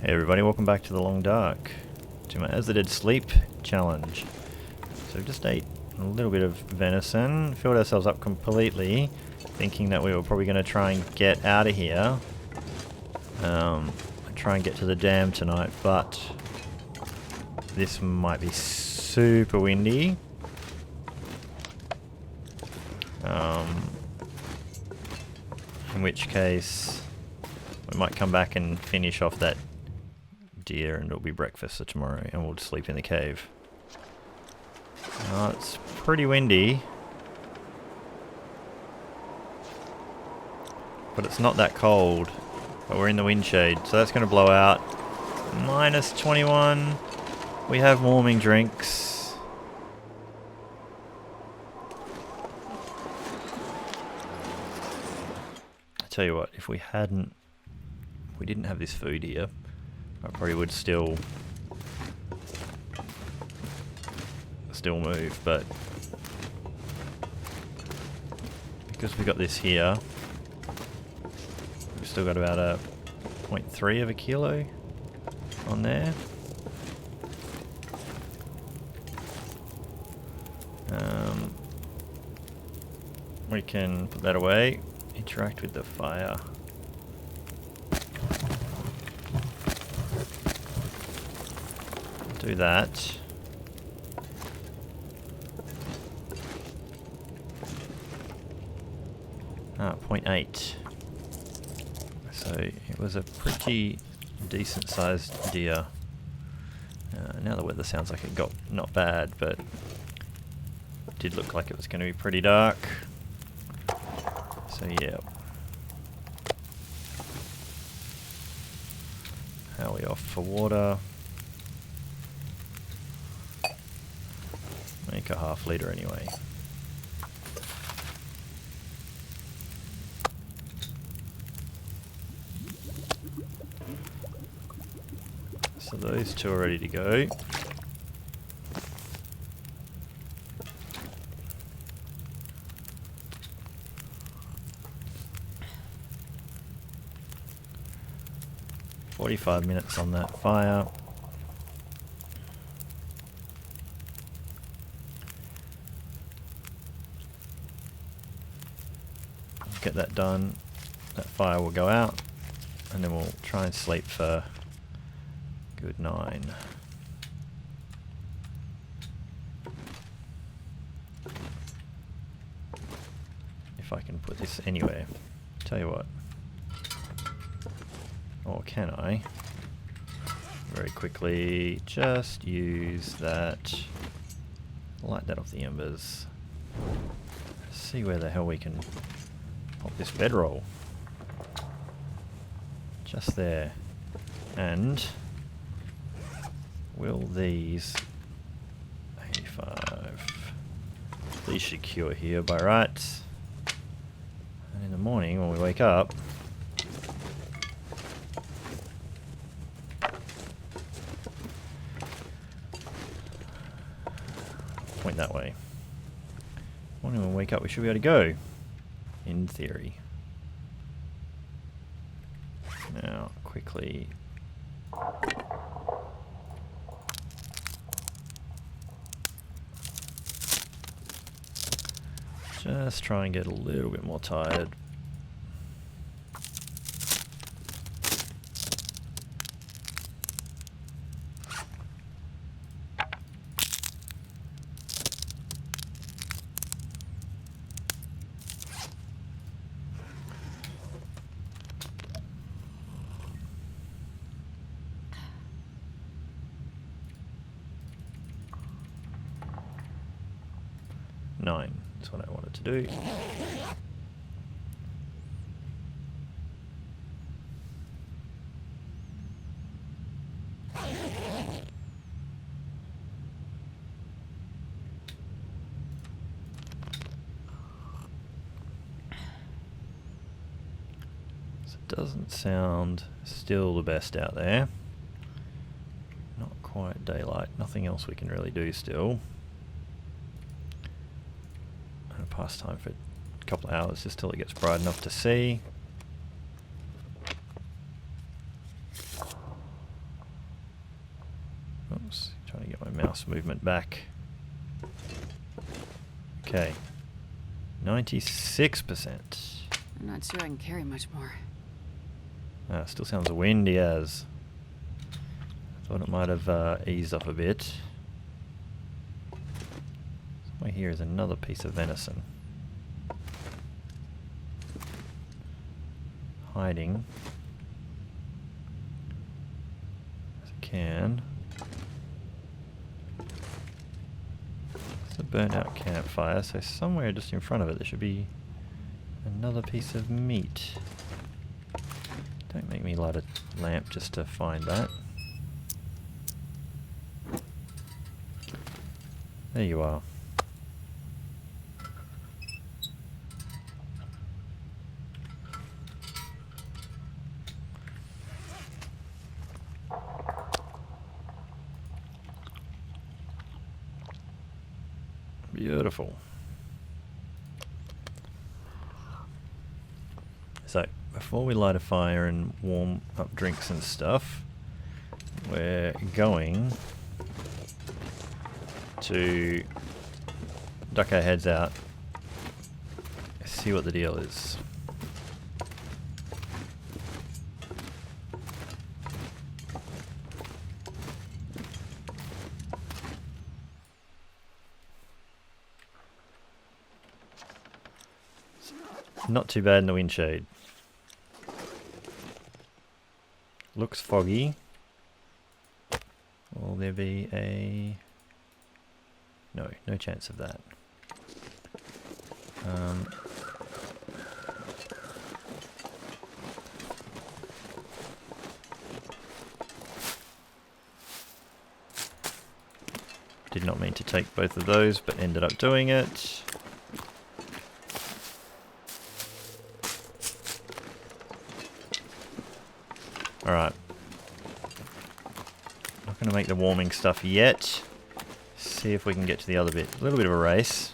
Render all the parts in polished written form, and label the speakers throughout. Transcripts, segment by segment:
Speaker 1: Hey everybody, welcome back to the Long Dark, to my As the Dead Sleep challenge. So just ate a little bit of venison, filled ourselves up completely, thinking that we were probably going to try and get out of here. Try and get to the dam tonight, but this might be super windy. In which case, we might come back and finish off that deer and it'll be breakfast for tomorrow and we'll sleep in the cave. It's pretty windy, but it's not that cold, but we're in the wind shade, so that's going to blow out. Minus 21. We have warming drinks. I tell you what, if we didn't have this food here, I probably would still move, but because we got this here, we've still got about a 0.3 of a kilo on there. We can put that away, interact with the fire. Do that. Ah, 0.8. So it was a pretty decent sized deer. Now the weather sounds like it got not bad, but it did look like it was going to be pretty dark. So yeah. How are we off for water? Make a half litre anyway. So those two are ready to go. "45 minutes on that fire. Get that done, that fire will go out, and then we'll try and sleep for a good 9. If I can put this anywhere. Tell you what. Or can I very quickly just use that, light that off the embers, see where the hell we can pop this bedroll. Just there. And will these 85, these should cure here by rights. And in the morning when we wake up, point that way. Morning when we wake up we should be able to go. In theory. Now, quickly. Just try and get a little bit more tired. Nine. That's what I wanted to do. So it doesn't sound still the best out there. Not quite daylight. Nothing else we can really do still. Pastime for a couple of hours just till it gets bright enough to see. Trying to get my mouse movement back. Okay. 96%.
Speaker 2: I'm not sure I can carry much more.
Speaker 1: Still sounds windy as. Thought it might have eased off a bit. Somewhere here is another piece of venison. Hiding. As I can. It's a burnt out campfire, so somewhere just in front of it there should be another piece of meat. Don't make me light a lamp just to find that. There you are. Beautiful. So, before we light a fire and warm up drinks and stuff, we're going to duck our heads out, see what the deal is. Not too bad in the wind shade. Looks foggy. Will there be a... No, no chance of that. Did not mean to take both of those, but ended up doing it. Alright. Not going to make the warming stuff yet. See if we can get to the other bit. A little bit of a race.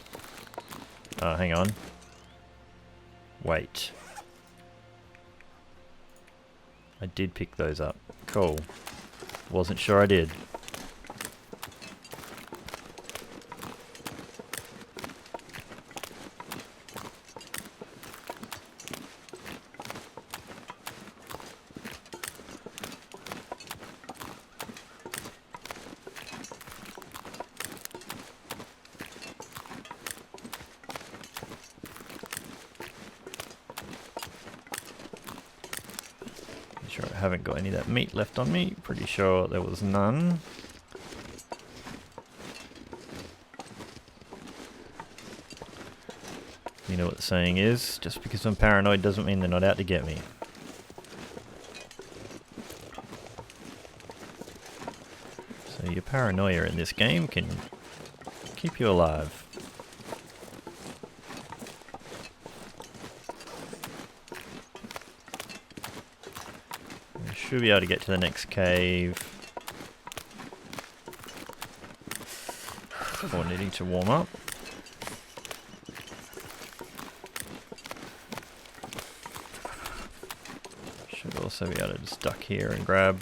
Speaker 1: Oh, hang on. Wait. I did pick those up. Cool. Wasn't sure I did. Sure I haven't got any of that meat left on me. Pretty sure there was none. You know what the saying is, just because I'm paranoid doesn't mean they're not out to get me. So your paranoia in this game can keep you alive. Should be able to get to the next cave before needing to warm up. Should also be able to just duck here and grab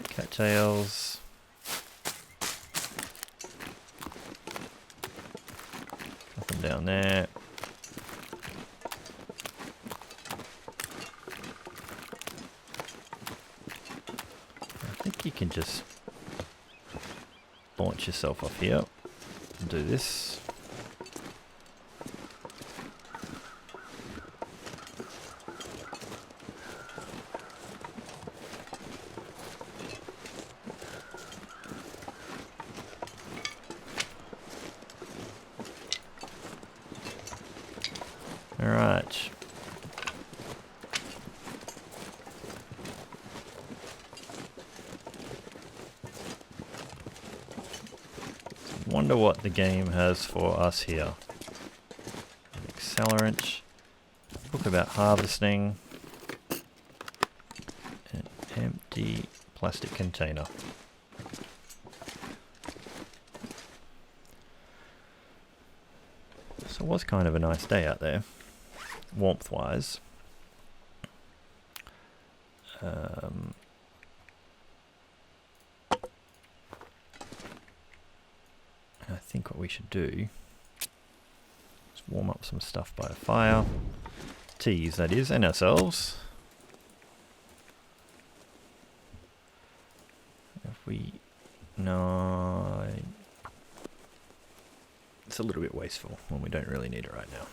Speaker 1: cattails. Nothing down there. You can just launch yourself off here and do this. All right. Wonder what the game has for us here. An accelerant, book about harvesting, an empty plastic container. So it was kind of a nice day out there, warmth-wise. think what we should do is warm up some stuff by a fire. Teas, that is, and ourselves. If we... No... It's a little bit wasteful when we don't really need it right now.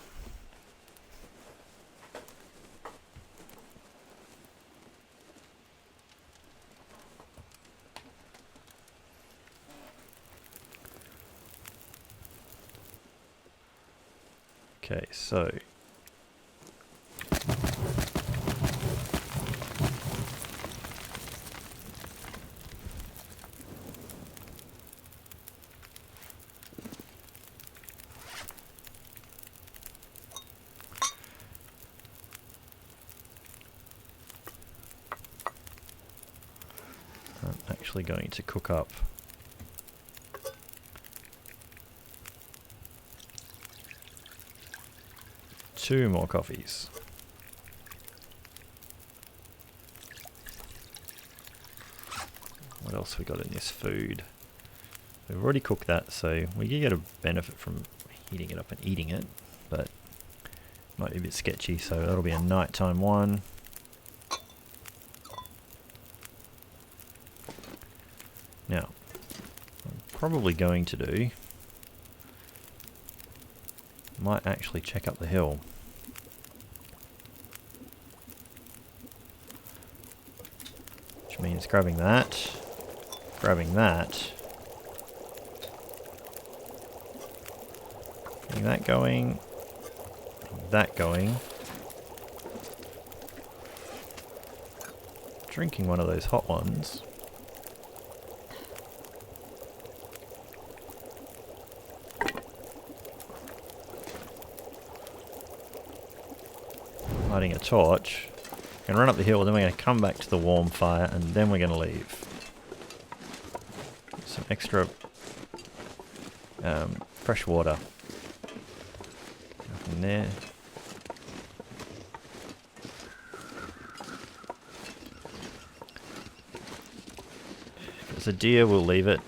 Speaker 1: Okay, so I'm actually going to cook up two more coffees. What else we got in this food? We've already cooked that, so we can get a benefit from heating it up and eating it, but might be a bit sketchy, so that'll be a nighttime one. Now, I'm probably going to do, might actually check up the hill. Which means grabbing that, getting that going, that going, drinking one of those hot ones. Lighting a torch. We're going to run up the hill, then we're going to come back to the warm fire, and then we're going to leave. Some extra fresh water. Nothing there. If it's a deer, we'll leave it.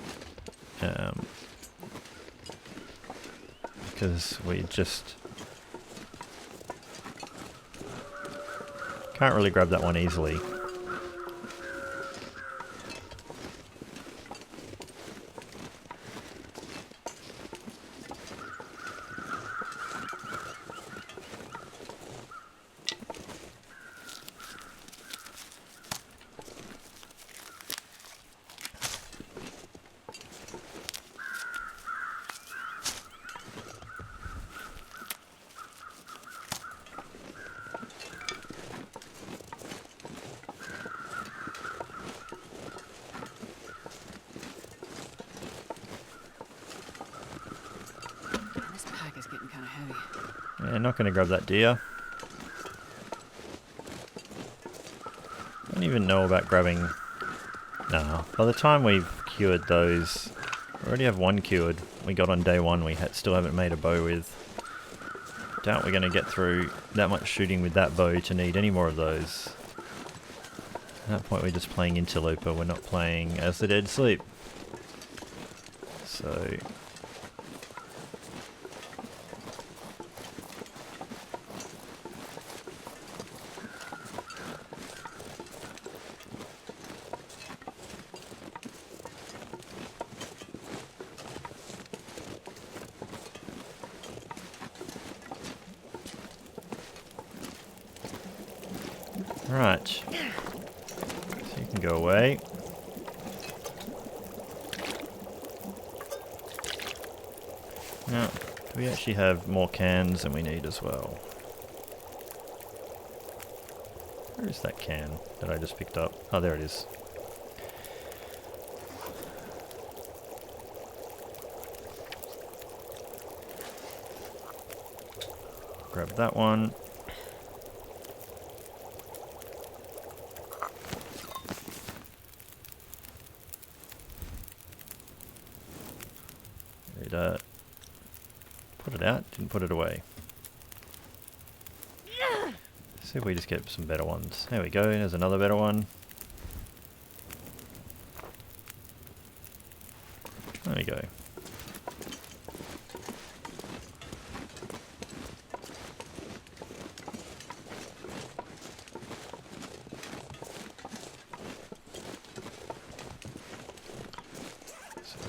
Speaker 1: Because we just can't really grab that one easily. Yeah, not going to grab that deer. I don't even know about grabbing... No, by the time we've cured those... We already have one cured. We got on day one, we still haven't made a bow with. Doubt we're going to get through that much shooting with that bow to need any more of those. At that point we're just playing Interloper, we're not playing As the Dead Sleep. So... Right, so you can go away. Now, do we actually have more cans than we need as well? Where is that can that I just picked up? Oh, there it is. Grab that one. Put it out, didn't put it away. See if we just get some better ones. There we go, there's another better one. There we go.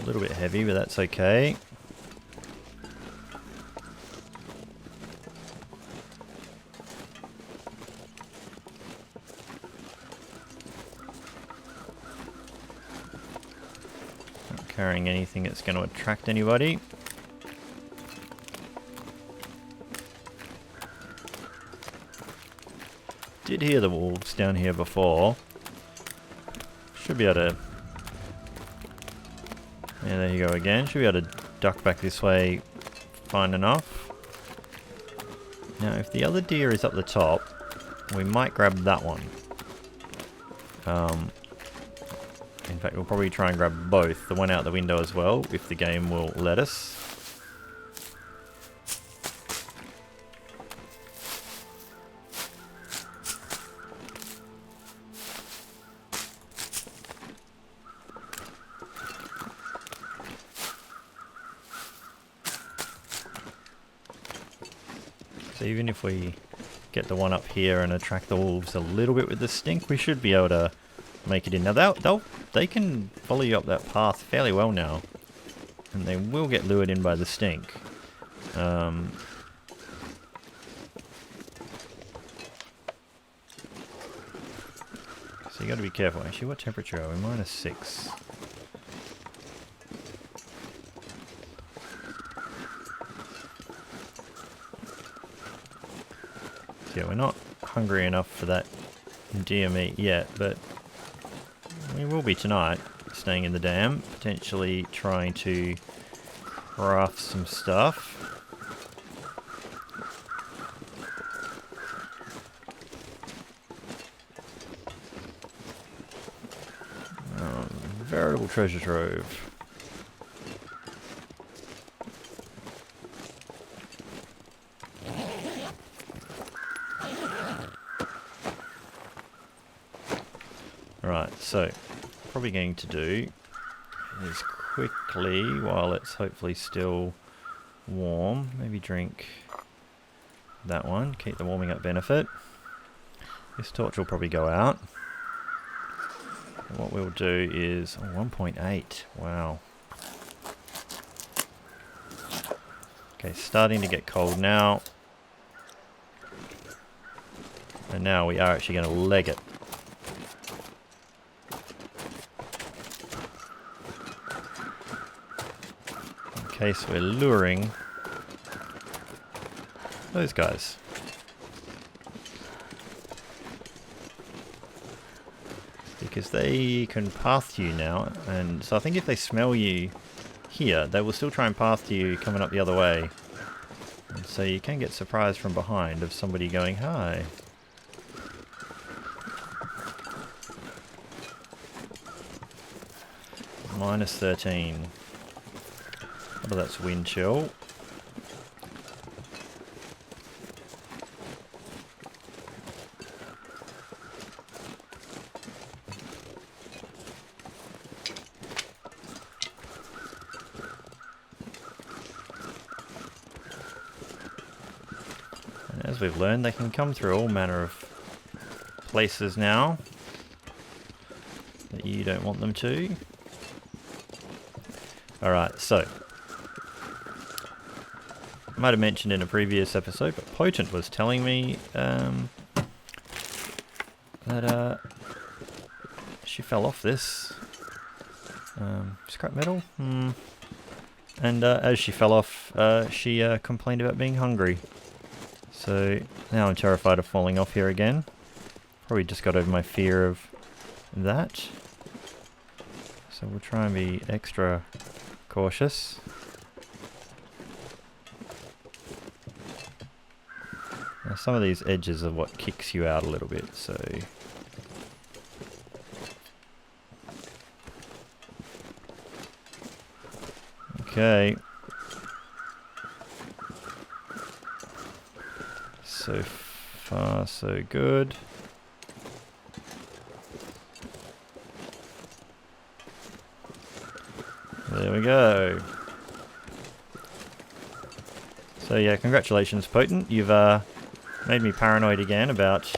Speaker 1: A little bit heavy, but that's okay. Not carrying anything that's going to attract anybody. Did hear the wolves down here before. Should be able to... Yeah, there you go again. Should be able to duck back this way fine enough. Now, if the other deer is up the top, we might grab that one. In fact, we'll probably try and grab both. The one out the window as well, if the game will let us. So even if we get the one up here and attract the wolves a little bit with the stink, we should be able to make it in. Now they can follow you up that path fairly well now, and they will get lured in by the stink. So you got to be careful. Actually, what temperature are we? -6. Yeah, we're not hungry enough for that deer meat yet, but we will be tonight, staying in the dam, potentially trying to craft some stuff. Veritable treasure trove. Right, so probably going to do is quickly, while it's hopefully still warm, maybe drink that one, keep the warming up benefit. This torch will probably go out. And what we'll do is 1.8, wow. Okay, starting to get cold now. And now we are actually going to leg it. In case we're luring those guys. Because they can path you now, and so I think if they smell you here, they will still try and path you coming up the other way. And so you can get surprised from behind of somebody going, hi. -13. Oh, that's wind chill. And as we've learned, they can come through all manner of places now that you don't want them to. Alright, so I might have mentioned in a previous episode, but Potent was telling me that she fell off this scrap metal. And as she fell off, she complained about being hungry. So now I'm terrified of falling off here again. Probably just got over my fear of that. So we'll try and be extra cautious. Now some of these edges are what kicks you out a little bit, so... Okay. So far, so good. There we go. So yeah, congratulations, Potent. You've made me paranoid again about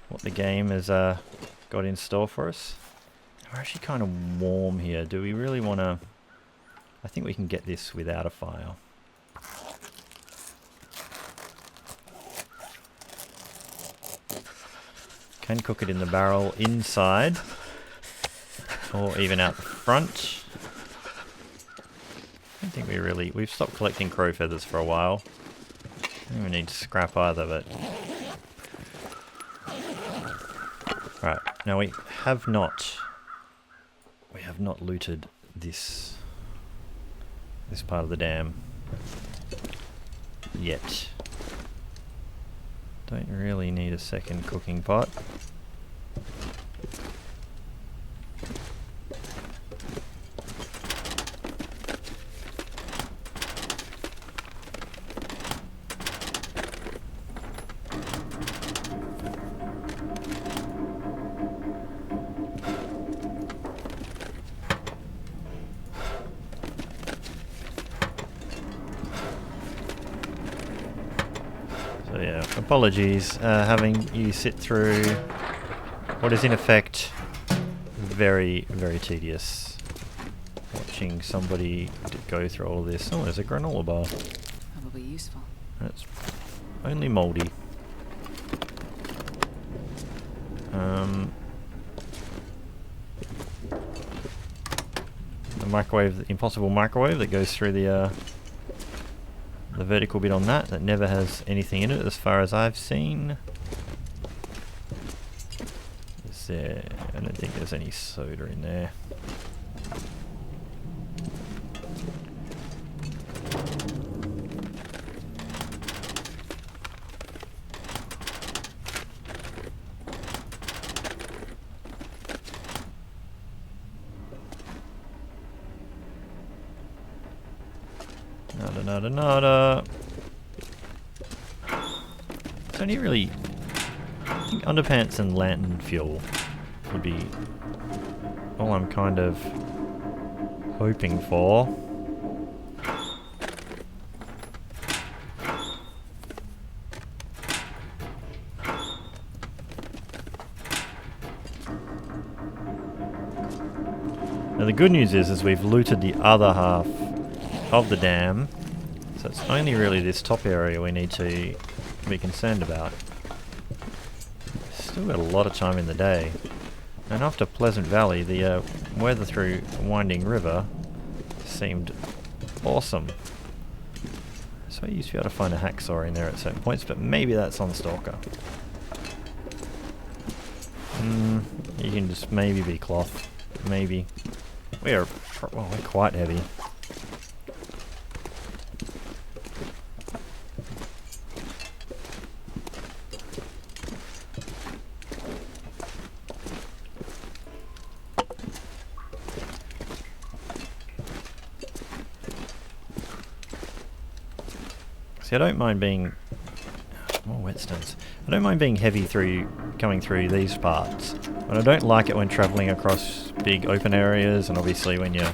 Speaker 1: what the game has got in store for us. We're actually kind of warm here. Do we really want to I think we can get this without a fire. Can cook it in the barrel inside, or even out the front. I don't think we've stopped collecting crow feathers for a while. I don't even need scrap either, but... Right, now we have not looted this part of the dam yet. Don't really need a second cooking pot. So yeah, apologies having you sit through what is in effect very, very tedious. Watching somebody go through all this. Oh, there's a granola bar.
Speaker 2: Probably useful.
Speaker 1: That's only mouldy. The microwave, the impossible microwave that goes through the vertical bit on that never has anything in it as far as I've seen. Is there? I don't think there's any soda in there. Nada. It's only really... I think underpants and lantern fuel would be all I'm kind of hoping for. Now the good news is we've looted the other half of the dam, so it's only really this top area we need to be concerned about. Still got a lot of time in the day, and after Pleasant Valley the weather through Winding River seemed awesome. So I used to be able to find a hacksaw in there at certain points, but maybe that's on Stalker. You can just maybe be cloth, maybe. We're quite heavy. See, I don't mind being more whetstones. I don't mind being heavy coming through these parts, but I don't like it when travelling across big open areas, and obviously when you're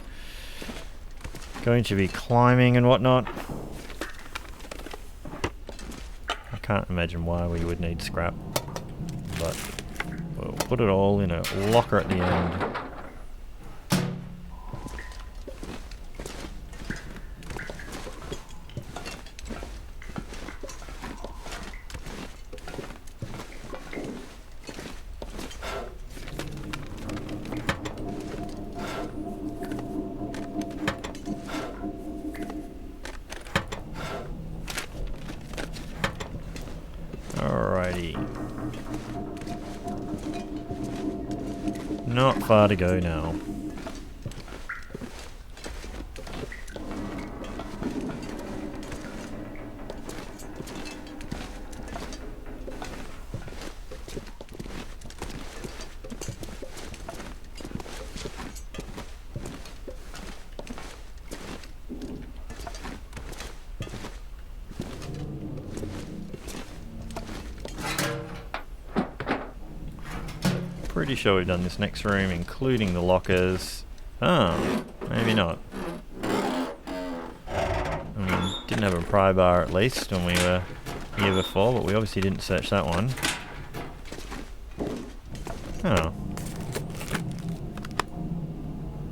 Speaker 1: going to be climbing and whatnot. I can't imagine why we would need scrap, but we'll put it all in a locker at the end. Alrighty. Not far to go now. Pretty sure we've done this next room, including the lockers. Oh, maybe not. Didn't have a pry bar at least when we were here before, but we obviously didn't search that one. Oh.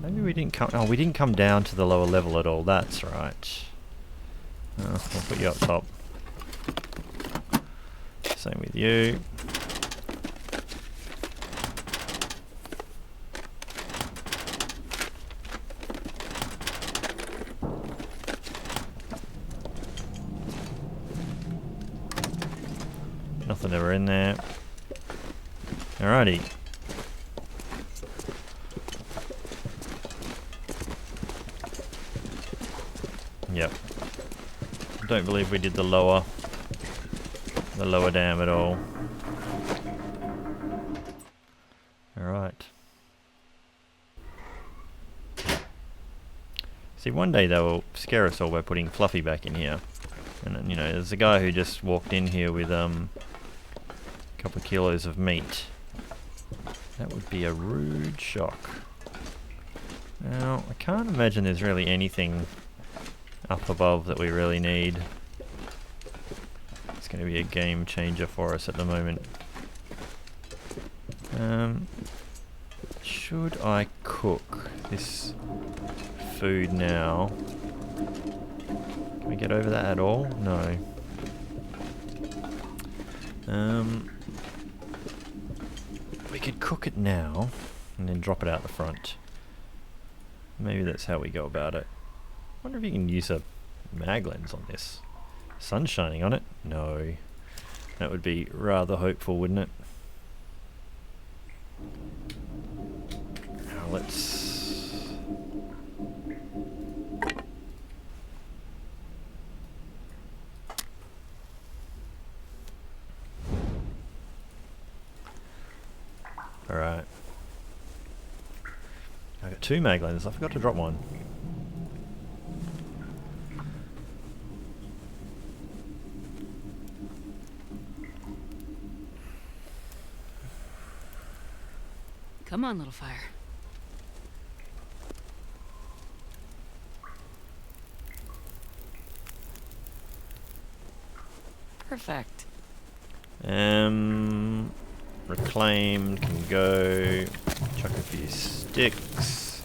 Speaker 1: Maybe we didn't come... Oh, we didn't come down to the lower level at all. That's right. We'll put you up top. Same with you. Nothing ever in there. Alrighty. Yep. Don't believe we did the lower dam at all. Alright. See, one day they will scare us all by putting Fluffy back in here. And then, you know, there's a guy who just walked in here with a couple of kilos of meat. That would be a rude shock. Now, I can't imagine there's really anything up above that we really need. It's going to be a game changer for us at the moment. Should I cook this food now? Can we get over that at all? No. We could cook it now and then drop it out the front. Maybe that's how we go about it. I wonder if you can use a mag lens on this. Sun shining on it? No. That would be rather hopeful, wouldn't it? Now let's... Alright. I got 2 mag lenses. I forgot to drop one.
Speaker 2: Come on, little fire. Perfect.
Speaker 1: Reclaimed can go. Chuck a few sticks.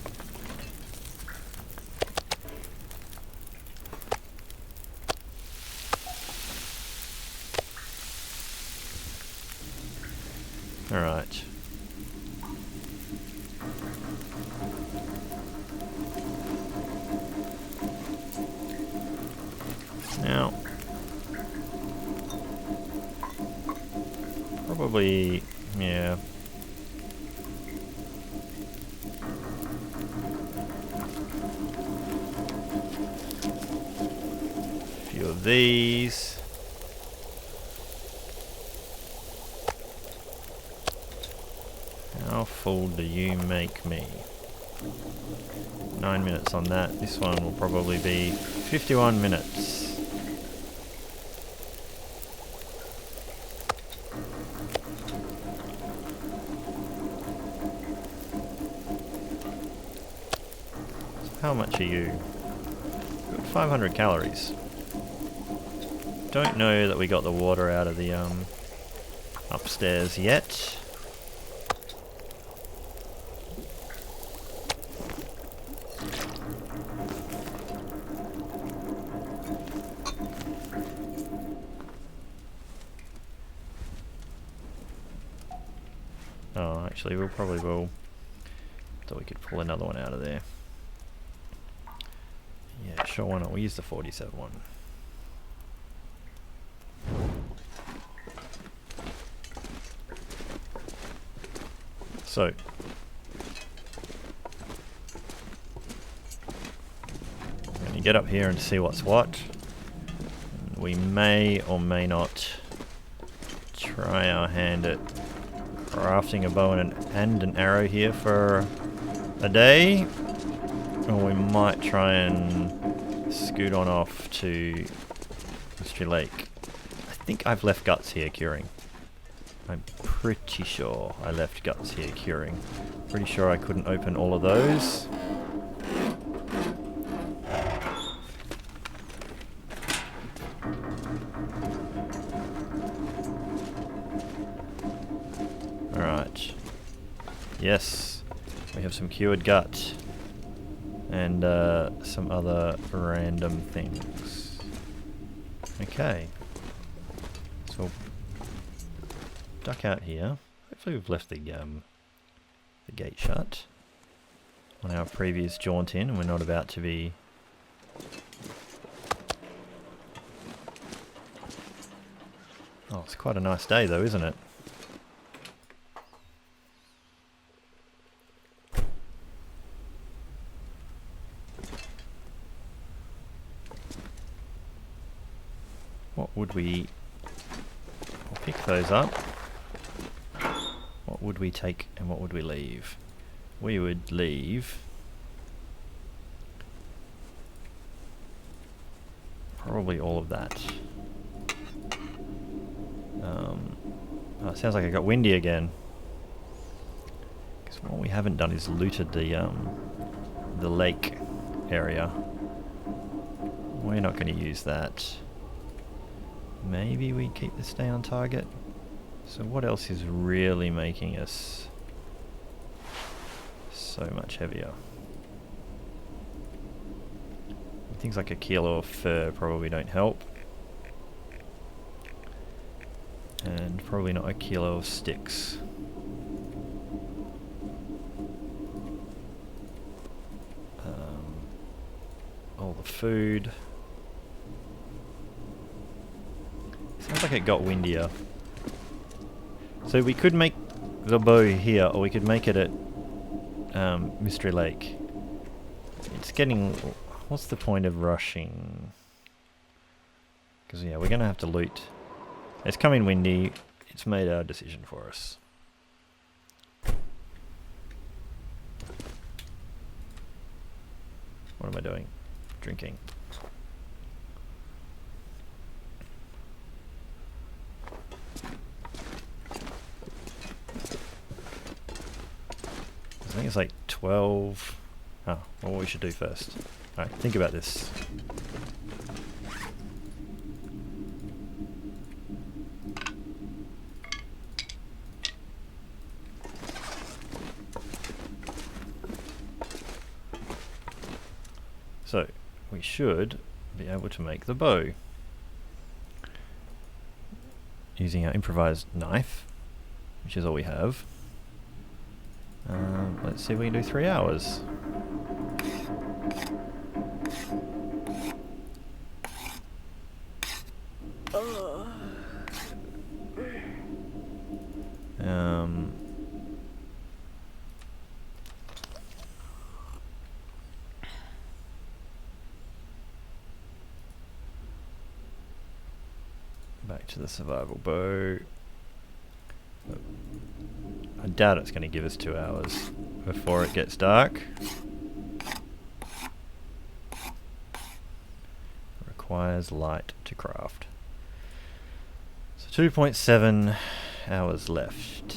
Speaker 1: Alright. Now, probably, yeah. A few of these. How full do you make me? 9 minutes on that. This one will probably be 51 minutes. How much are you? Got 500 calories. Don't know that we got the water out of the upstairs yet. Oh, actually, we'll probably will. So we could pull another one out of there. Yeah, sure, why not? We'll use the 47 one. So, I'm going to get up here and see what's what. We may or may not try our hand at crafting a bow and an arrow here for a day. Or we might try and scoot on off to Mystery Lake. I think I've left guts here curing. I'm pretty sure I left guts here curing. Pretty sure I couldn't open all of those. Alright. Yes, we have some cured gut. and some other random things. Okay. So we'll duck out here. Hopefully we've left the gate shut on our previous jaunt in, and we're not about to be... Oh, it's quite a nice day though, isn't it? What would we... We'll pick those up. What would we take and what would we leave? We would leave... probably all of that. Oh, it sounds like it got windy again. Because what we haven't done is looted the lake area. We're not going to use that. Maybe we keep this day on target. So what else is really making us so much heavier? Things like a kilo of fur probably don't help. And probably not a kilo of sticks. All the food. Sounds like it got windier. So we could make the bow here, or we could make it at Mystery Lake. It's getting... What's the point of rushing? Because yeah, we're going to have to loot. It's coming windy. It's made our decision for us. What am I doing? Drinking. I think it's like 12. Oh, well, what we should do first. Alright, think about this. So, we should be able to make the bow using our improvised knife, which is all we have. Let's see if we can do 3 hours. Back to the survival bow. I doubt it's going to give us 2 hours before it gets dark. Requires light to craft. So 2.7 hours left.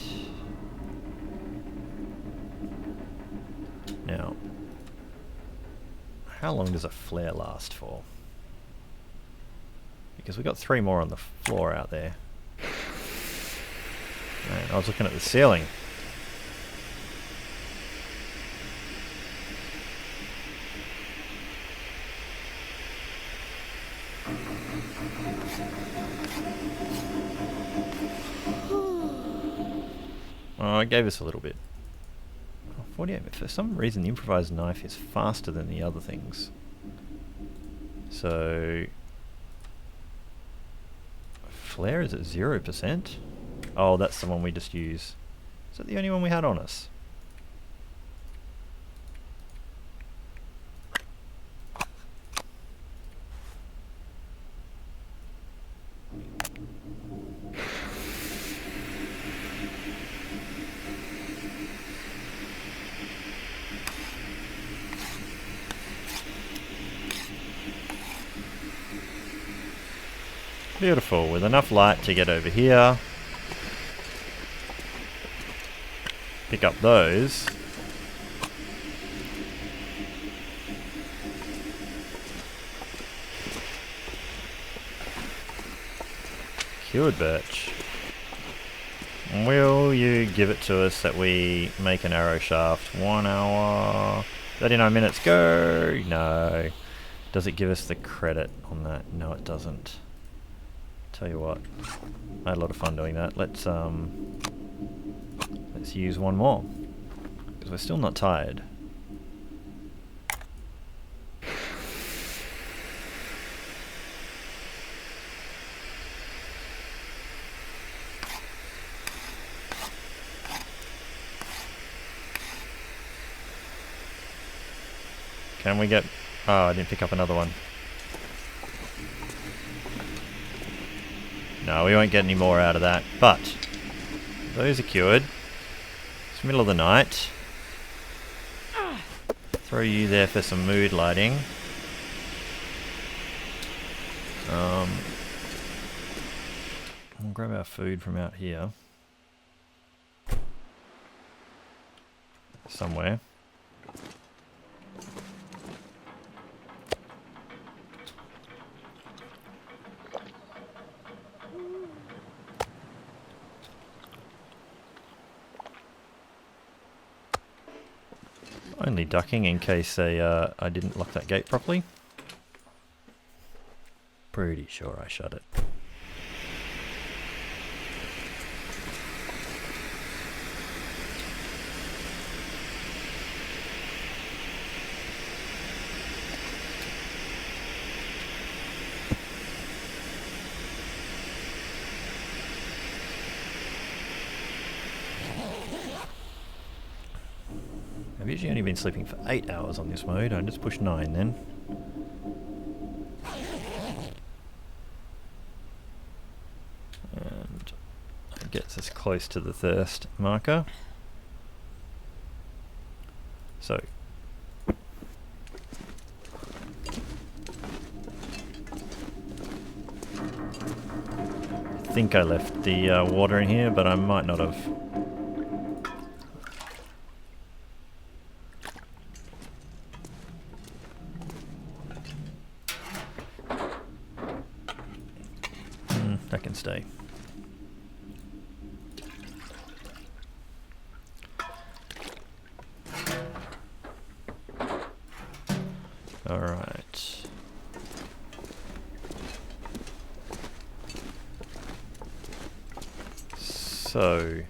Speaker 1: Now, how long does a flare last for? Because we got 3 more on the floor out there. Man, I was looking at the ceiling. Oh, it gave us a little bit. Oh, 48. For some reason, the improvised knife is faster than the other things. So... Flare is at 0%? Oh, that's the one we just use. Is that the only one we had on us? Beautiful, with enough light to get over here. Pick up those. Cured birch. Will you give it to us that we make an arrow shaft? 1 hour. 39 minutes, go! No. Does it give us the credit on that? No, it doesn't. Tell you what, I had a lot of fun doing that. Let's use one more, because we're still not tired. Can we get... Oh, I didn't pick up another one. No, we won't get any more out of that. But those are cured. It's middle of the night. Throw you there for some mood lighting. We'll grab our food from out here. Somewhere. Only ducking in case I didn't lock that gate properly. Pretty sure I shut it. I've usually only been sleeping for 8 hours on this mode. I just pushed 9 then. And it gets us close to the thirst marker. So. I think I left the water in here, but I might not have. That can stay. All right. So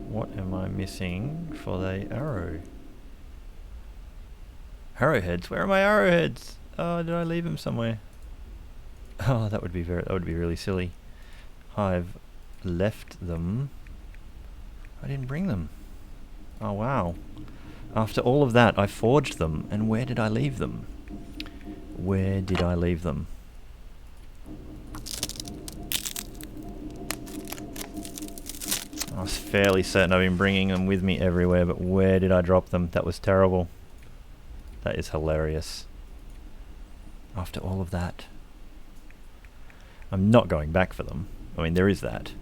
Speaker 1: what am I missing for the arrow? Arrowheads? Where are my arrowheads? Oh, did I leave them somewhere? Oh, that would be really silly. I've left them. I didn't bring them. Oh wow. After all of that, I forged them, and where did I leave them? Where did I leave them? I was fairly certain I've been bringing them with me everywhere, but where did I drop them? That was terrible. That is hilarious. After all of that. I'm not going back for them. I mean, there is that.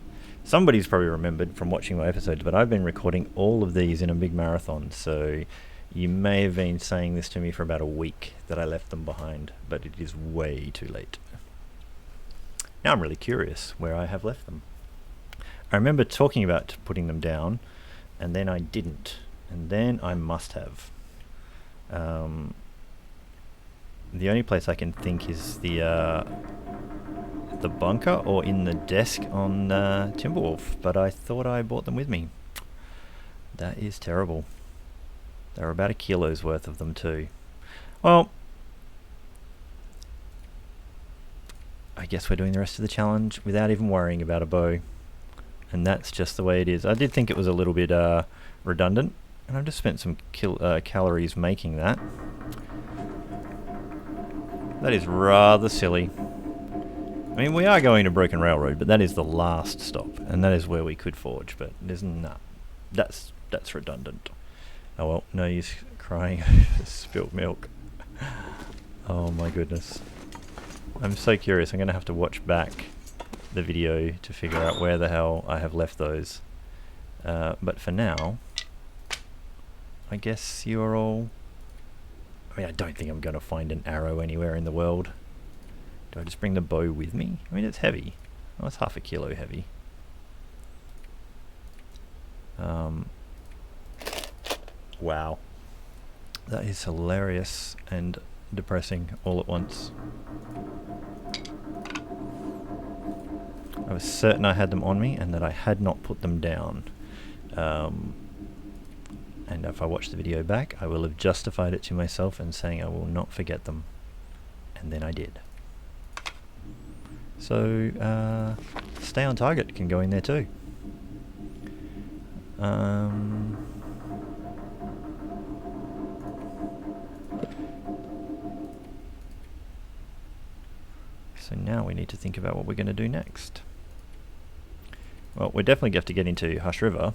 Speaker 1: Somebody's probably remembered from watching my episodes, but I've been recording all of these in a big marathon, so you may have been saying this to me for about a week that I left them behind, but it is way too late. Now I'm really curious where I have left them. I remember talking about putting them down, and then I didn't, and then I must have. The only place I can think is the bunker or in the desk on Timberwolf, but I thought I brought them with me. That is terrible. There are about 1 kilo's worth of them too. Well, I guess we're doing the rest of the challenge without even worrying about a bow, and that's just the way it is. I did think it was a little bit redundant, and I've just spent some calories making that. That is rather silly. I mean, we are going to Broken Railroad, but that is the last stop, and that is where we could forge, but there's that's redundant. Oh well, no use crying over spilt milk. Oh my goodness. I'm so curious. I'm going to have to watch back the video to figure out where the hell I have left those. But for now, I guess you're all... I mean, I don't think I'm going to find an arrow anywhere in the world. Do I just bring the bow with me? I mean, it's heavy. Oh, it's 0.5 kilo heavy. Wow. That is hilarious and depressing all at once. I was certain I had them on me and that I had not put them down. And if I watch the video back, I will have justified it to myself and saying I will not forget them. And then I did. So, stay on target can go in there too. So now we need to think about what we're going to do next. Well, we definitely have to get into Hush River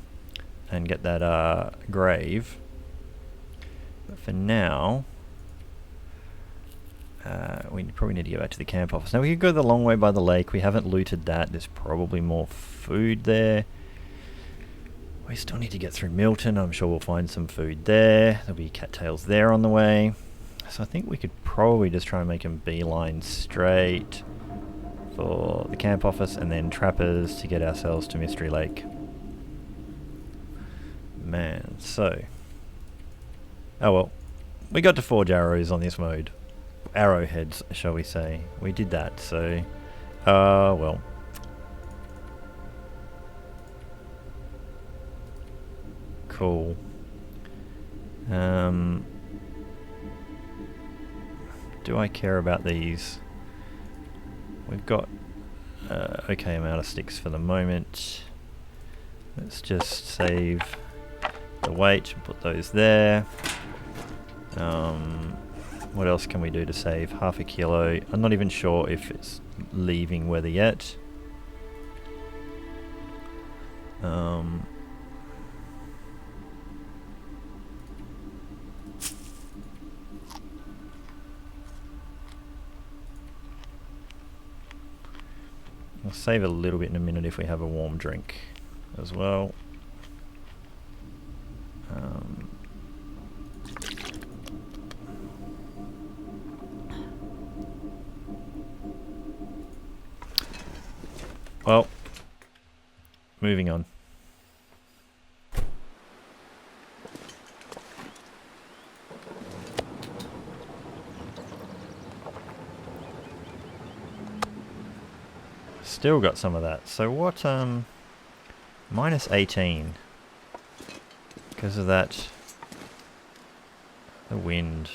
Speaker 1: and get that grave. But for now, we probably need to go back to the camp office. Now we could go the long way by the lake. We haven't looted that. There's probably more food there. We still need to get through Milton. I'm sure we'll find some food there. There'll be cattails there on the way. So I think we could probably just try and make a beeline straight for the camp office and then trappers to get ourselves to Mystery Lake. Man, so... Oh well, we got to forge arrows on this mode. Arrowheads, shall we say. We did that, so... well... Cool. Do I care about these? We've got okay amount of sticks for the moment. Let's just save the weight and put those there. What else can we do to save? Half a kilo. I'm not even sure if it's leaving weather yet. We'll save a little bit in a minute if we have a warm drink as well. Well, moving on. Still got some of that. So what, minus 18. Because of that, the wind.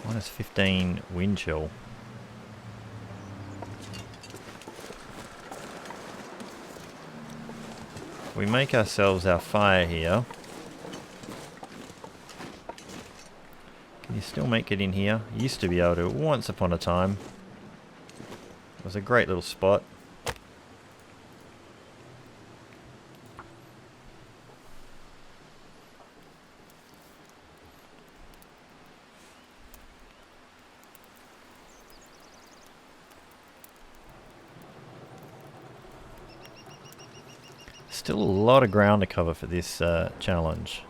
Speaker 1: Minus 15 wind chill. We make ourselves our fire here. Can you still make it in here? You used to be able to once upon a time. It was a great little spot. Still a lot of ground to cover for this challenge.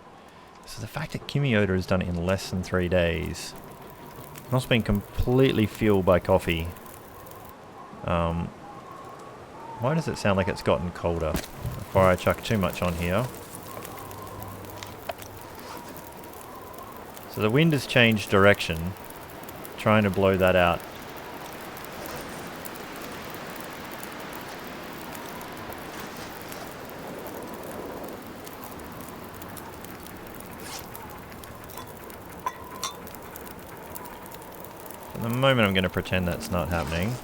Speaker 1: So the fact that Kimioda has done it in less than 3 days, and also been completely fueled by coffee. Why does it sound like it's gotten colder before I chuck too much on here? So the wind has changed direction, trying to blow that out. For the moment I'm going to pretend that's not happening.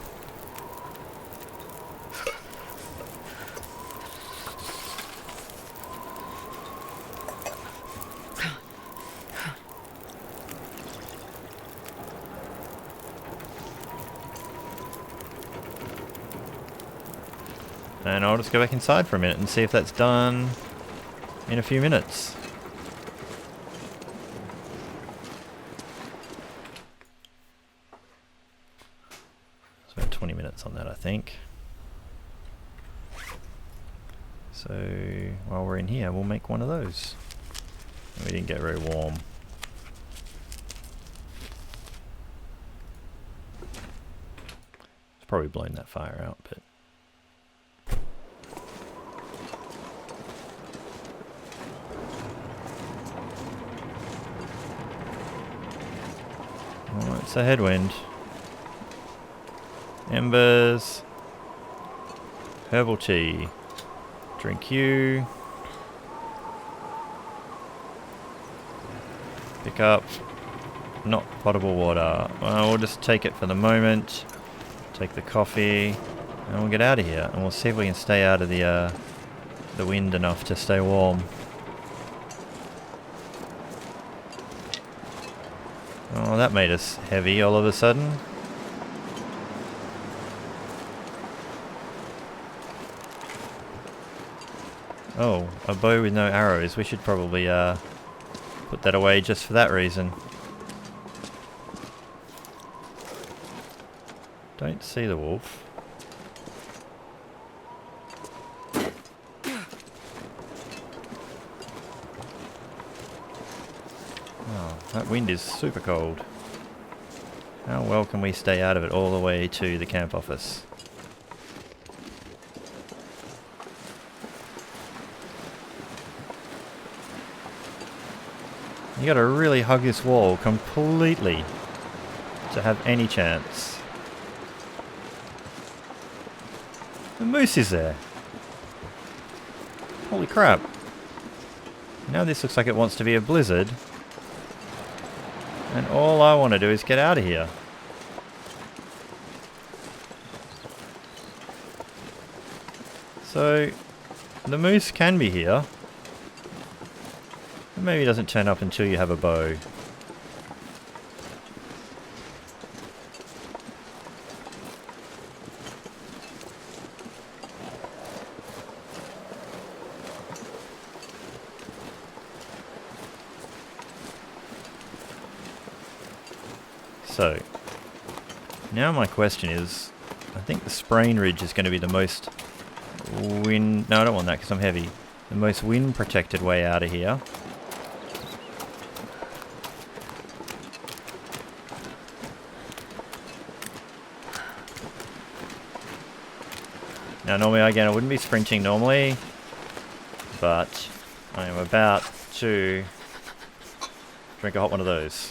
Speaker 1: And I'll just go back inside for a minute and see if that's done in a few minutes. It's about 20 minutes on that, I think. So while we're in here, we'll make one of those. We didn't get very warm. It's probably blown that fire out, but... Oh, it's a headwind. Embers. Herbal tea. Drink you. Pick up. Not potable water. Well, we'll just take it for the moment. Take the coffee. And we'll get out of here. And we'll see if we can stay out of the wind enough to stay warm. Oh, that made us heavy all of a sudden. Oh, a bow with no arrows. We should probably put that away just for that reason. Don't see the wolf. Oh, that wind is super cold. How well can we stay out of it all the way to the camp office? You gotta really hug this wall completely to have any chance. The moose is there. Holy crap. Now this looks like it wants to be a blizzard. And all I want to do is get out of here. So, the moose can be here. But maybe it doesn't turn up until you have a bow. So, now my question is, I think the Sprain Ridge is going to be the most wind... No, I don't want that because I'm heavy. The most wind protected way out of here. Now normally, again, I wouldn't be sprinting normally, but I am about to drink a hot one of those.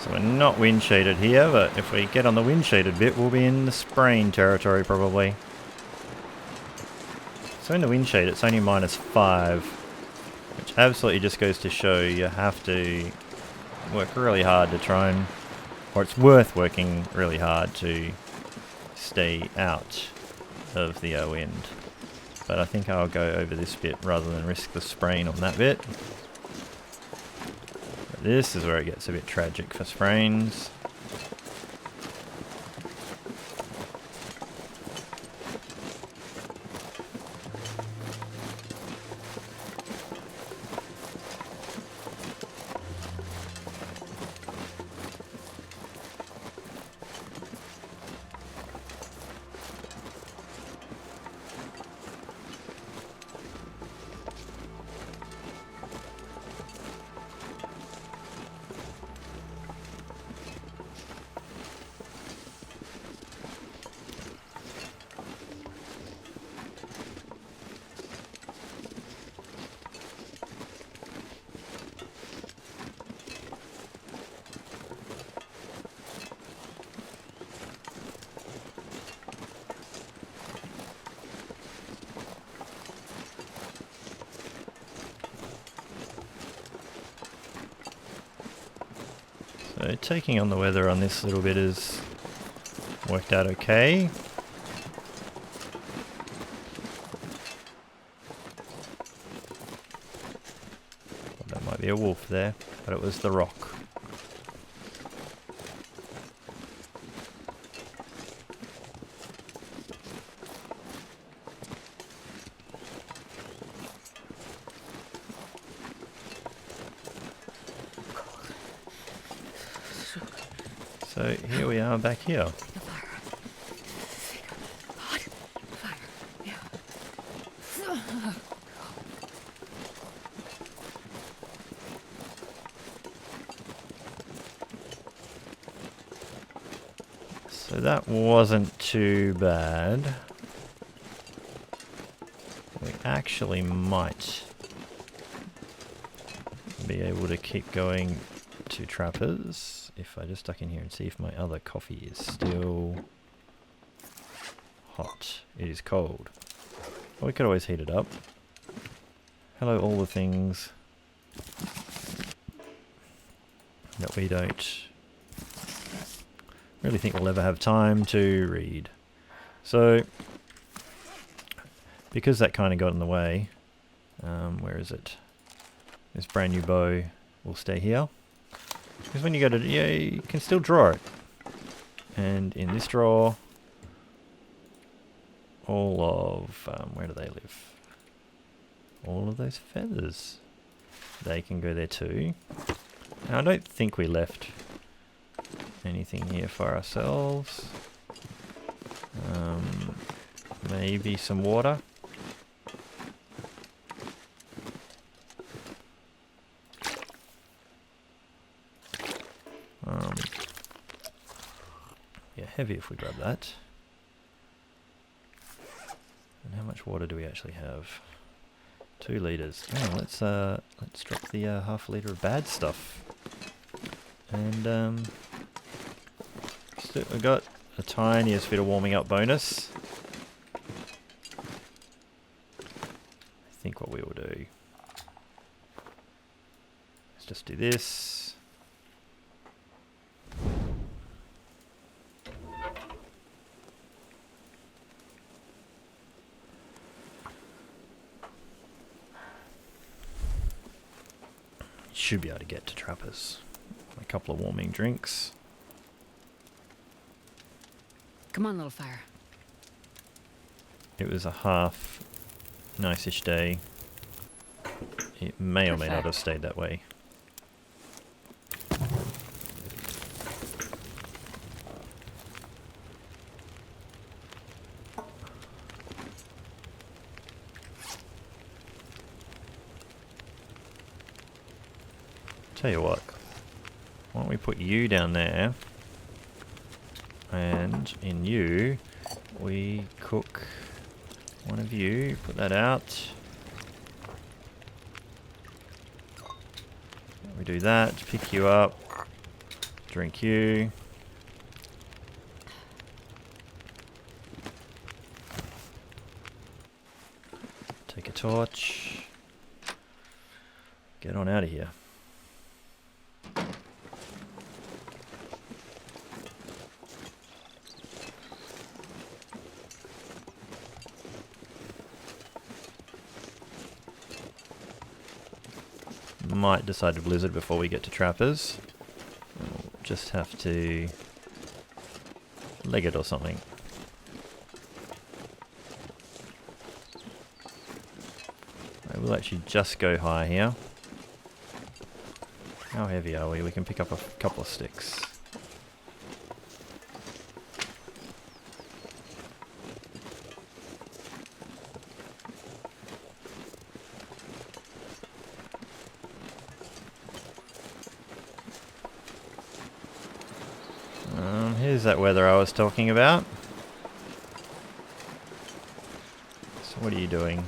Speaker 1: So we're not wind shaded here, but if we get on the wind shaded bit, we'll be in the Sprain territory probably. So in the wind shade, it's only -5, which absolutely just goes to show you have to work really hard to try and, or it's worth working really hard to stay out of the wind. But I think I'll go over this bit rather than risk the sprain on that bit. But this is where it gets a bit tragic for sprains. So taking on the weather on this little bit has worked out okay. Well, that might be a wolf there, but it was the rock. So here we are back here.
Speaker 2: The fire. Hot fire. Yeah.
Speaker 1: So that wasn't too bad. We actually might be able to keep going to trappers if I just duck in here and see if my other coffee is still hot. It is cold. Well, we could always heat it up. Hello, all the things that we don't really think we'll ever have time to read. So, because that kind of got in the way, where is it? This brand new bow will stay here. Because when you go to, yeah, you can still draw it. And in this drawer, all of, where do they live? All of those feathers. They can go there too. Now I don't think we left anything here for ourselves. Maybe some water. Yeah, heavy if we grab that. And how much water do we actually have? 2 liters. Oh, let's drop the half a liter of bad stuff. And we got a tiniest bit of warming up bonus. I think what we will do. Let's just do this. Should be able to get to trappers. A couple of warming drinks.
Speaker 2: Come on, little fire.
Speaker 1: It was a half nice-ish day. It may or may not have stayed that way. Tell you what, why don't we put you down there, and in you we cook one of you, put that out. We do that, pick you up, drink you. Take a torch. Get on out of here. Might decide to blizzard before we get to trappers. We'll just have to leg it or something. I will actually just go high here. How heavy are we? We can pick up a couple of sticks. Here's that weather I was talking about. So what are you doing?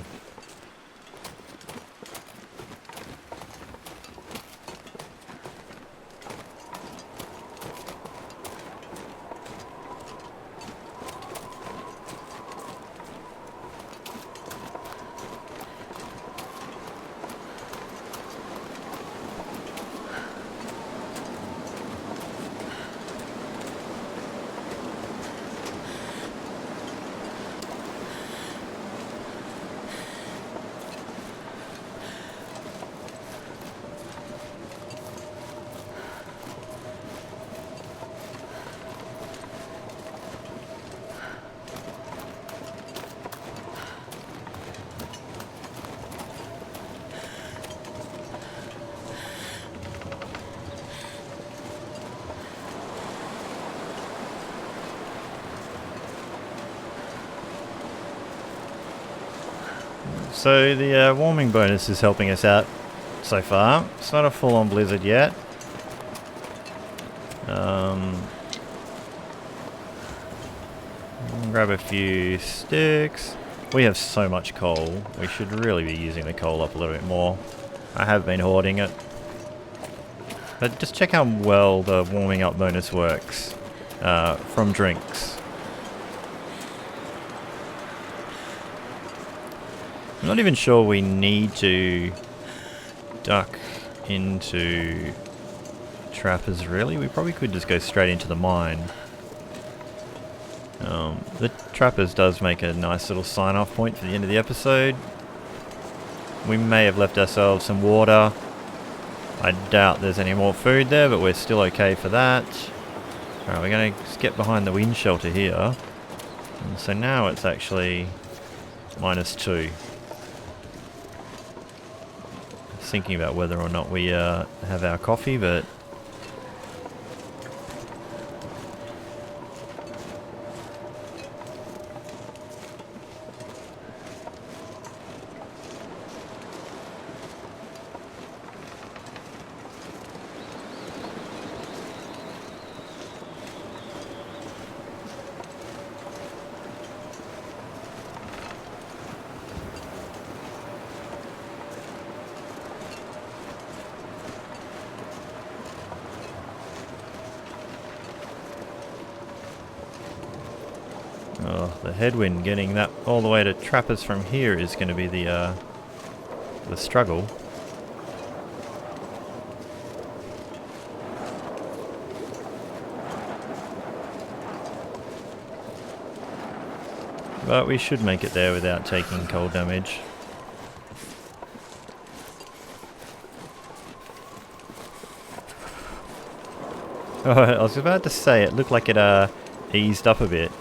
Speaker 1: So the warming bonus is helping us out so far. It's not a full-on blizzard yet. Grab a few sticks. We have so much coal. We should really be using the coal up a little bit more. I have been hoarding it. But just check how well the warming up bonus works from drinks. I'm not even sure we need to duck into trappers really. We probably could just go straight into the mine. The trappers does make a nice little sign-off point for the end of the episode. We may have left ourselves some water. I doubt there's any more food there, but we're still okay for that. Alright, we're going to just get behind the wind shelter here. And so now it's actually -2. Thinking about whether or not we have our coffee, but oh, the headwind getting that all the way to trappers from here is going to be the struggle. But we should make it there without taking cold damage. Oh, I was about to say it looked like it eased up a bit.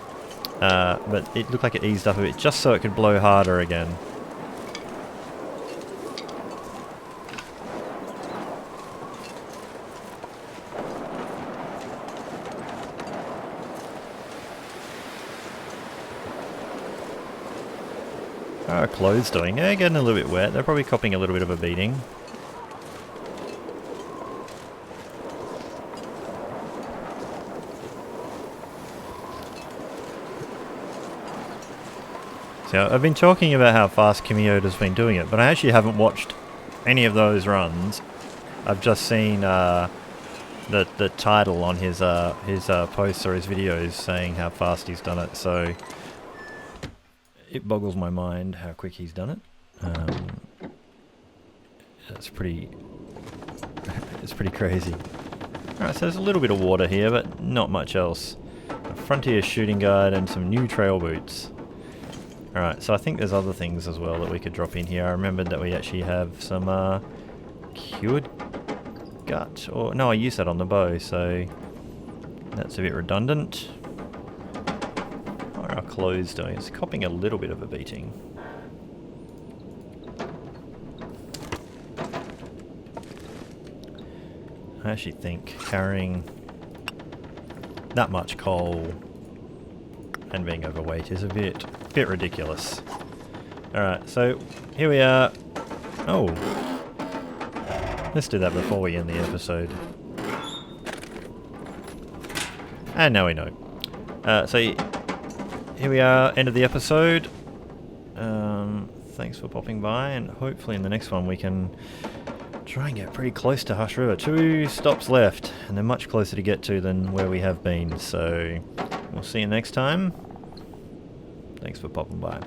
Speaker 1: But it looked like it eased up a bit just so it could blow harder again. How are clothes doing? Yeah, getting a little bit wet. They're probably copping a little bit of a beating. So I've been talking about how fast Kimiota's been doing it, but I actually haven't watched any of those runs. I've just seen the title on his posts or his videos saying how fast he's done it. So it boggles my mind how quick he's done it. It's pretty crazy. Alright, so there's a little bit of water here, but not much else. A frontier shooting guide and some new trail boots. Alright, so I think there's other things as well that we could drop in here. I remembered that we actually have some cured gut, or no, I used that on the bow, so that's a bit redundant. What are our clothes doing? It's copping a little bit of a beating. I actually think carrying that much coal and being overweight is a bit ridiculous. Alright, so here we are. Oh, let's do that before we end the episode. And now we know. So here we are, end of the episode. Thanks for popping by, and hopefully in the next one we can try and get pretty close to Hush River. 2 stops left, and they're much closer to get to than where we have been. So we'll see you next time. Thanks for popping by.